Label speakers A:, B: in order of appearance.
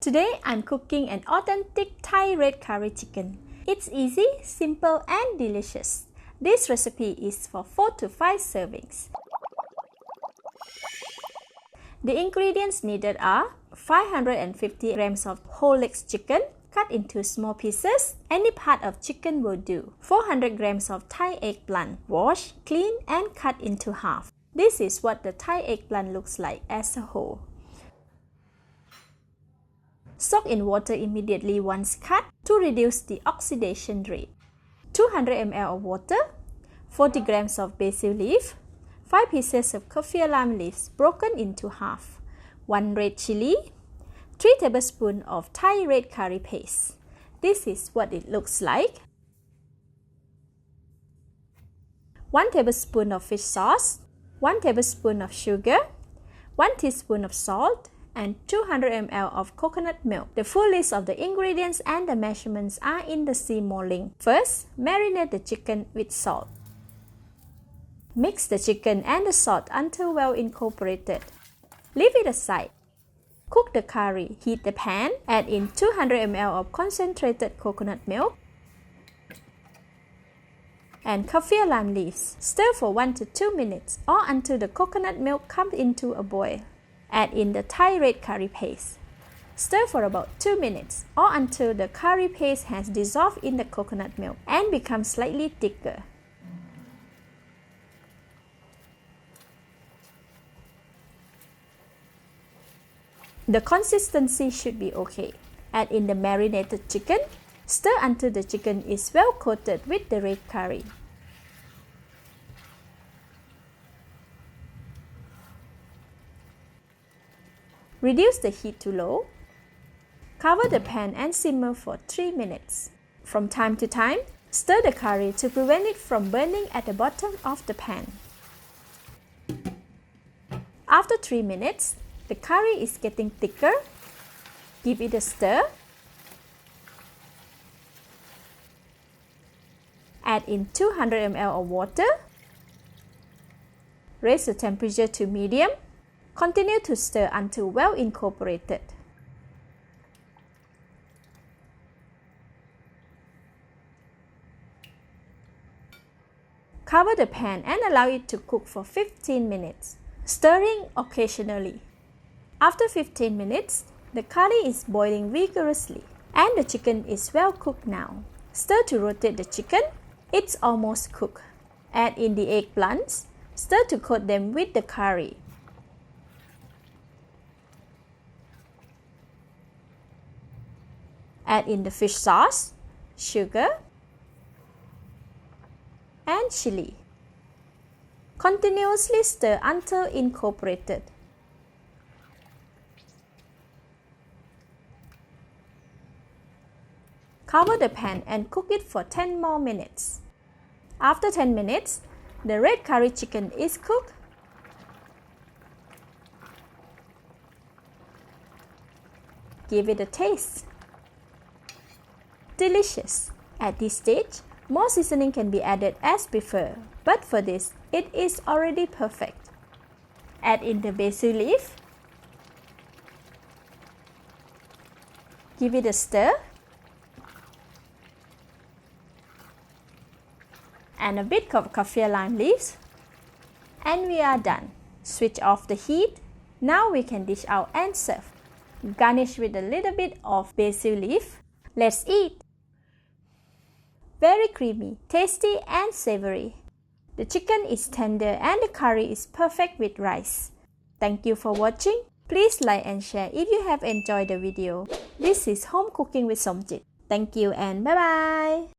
A: Today I'm cooking an authentic Thai red curry chicken. It's easy, simple and delicious. This recipe is for 4 to 5 servings. The ingredients needed are 550 grams of whole leg chicken cut into small pieces. Any part of chicken will do. 400 grams of Thai eggplant, washed, clean and cut into half. This is what the Thai eggplant looks like as a whole. Soak in water immediately once cut to reduce the oxidation rate. 200 ml of water, 40 grams of basil leaf, 5 pieces of kaffir lime leaves broken into half, 1 red chilli, 3 tablespoons of Thai red curry paste. This is what it looks like. 1 tablespoon of fish sauce, 1 tablespoon of sugar, 1 teaspoon of salt, and 200 ml of coconut milk. The full list of the ingredients and the measurements are in the See More link. First, marinate the chicken with salt. Mix the chicken and the salt until well incorporated. Leave it aside. Cook the curry. Heat the pan. Add in 200 ml of concentrated coconut milk and kaffir lime leaves. Stir for 1 to 2 minutes or until the coconut milk comes into a boil. Add in the Thai red curry paste. Stir for about 2 minutes or until the curry paste has dissolved in the coconut milk and becomes slightly thicker. The consistency should be okay. Add in the marinated chicken. Stir until the chicken is well coated with the red curry. Reduce the heat to low. Cover the pan and simmer for 3 minutes. From time to time, stir the curry to prevent it from burning at the bottom of the pan. After 3 minutes, the curry is getting thicker. Give it a stir. Add in 200 ml of water. Raise the temperature to medium. Continue to stir until well incorporated. Cover the pan and allow it to cook for 15 minutes, stirring occasionally. After 15 minutes, the curry is boiling vigorously and the chicken is well cooked now. Stir to rotate the chicken. It's almost cooked. Add in the eggplants. Stir to coat them with the curry. Add in the fish sauce, sugar, and chilli. Continuously stir until incorporated. Cover the pan and cook it for 10 more minutes. After 10 minutes, the red curry chicken is cooked. Give it a taste. Delicious! At this stage, more seasoning can be added as preferred, but for this, it is already perfect. Add in the basil leaf. Give it a stir. And a bit of kaffir lime leaves. And we are done. Switch off the heat. Now we can dish out and serve. Garnish with a little bit of basil leaf. Let's eat! Very creamy, tasty and savory. The chicken is tender and the curry is perfect with rice. Thank you for watching. Please like and share if you have enjoyed the video. This is Home Cooking with Somjit. Thank you and bye bye!